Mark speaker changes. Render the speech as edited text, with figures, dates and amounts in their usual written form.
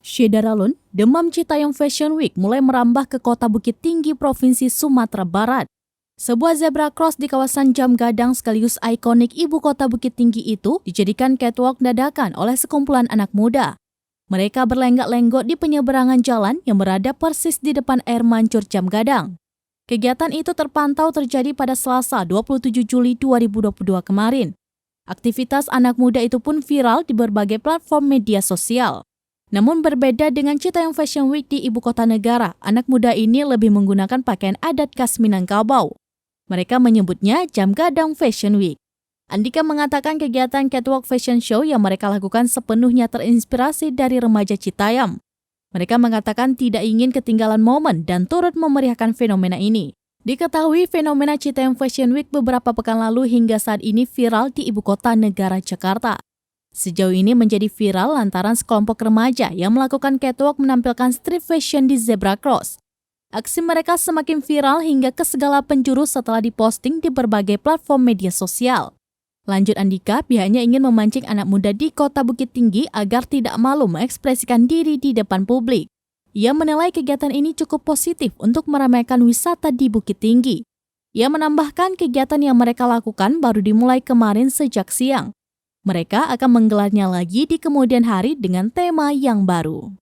Speaker 1: Syedaralun, demam Citayam Fashion Week mulai merambah ke kota Bukit Tinggi, Provinsi Sumatera Barat. Sebuah zebra cross di kawasan Jam Gadang sekaligus ikonik ibu kota Bukit Tinggi itu dijadikan catwalk dadakan oleh sekumpulan anak muda. Mereka berlenggak-lenggok di penyeberangan jalan yang berada persis di depan air mancur Jam Gadang. Kegiatan itu terpantau terjadi pada Selasa 27 Juli 2022 kemarin. Aktivitas anak muda itu pun viral di berbagai platform media sosial. Namun berbeda dengan Citayam Fashion Week di ibu kota negara, anak muda ini lebih menggunakan pakaian adat khas Minangkabau. Mereka menyebutnya Jam Gadang Fashion Week. Andika mengatakan kegiatan catwalk fashion show yang mereka lakukan sepenuhnya terinspirasi dari remaja Citayam. Mereka mengatakan tidak ingin ketinggalan momen dan turut memeriahkan fenomena ini. Diketahui fenomena Citayam Fashion Week beberapa pekan lalu hingga saat ini viral di ibu kota negara Jakarta. Sejauh ini menjadi viral lantaran sekelompok remaja yang melakukan catwalk menampilkan street fashion di zebra cross. Aksi mereka semakin viral hingga ke segala penjuru setelah diposting di berbagai platform media sosial. Lanjut Andika, pihaknya ingin memancing anak muda di kota Bukit Tinggi agar tidak malu mengekspresikan diri di depan publik. Ia menilai kegiatan ini cukup positif untuk meramaikan wisata di Bukit Tinggi. Ia menambahkan kegiatan yang mereka lakukan baru dimulai kemarin sejak siang. Mereka akan menggelarnya lagi di kemudian hari dengan tema yang baru.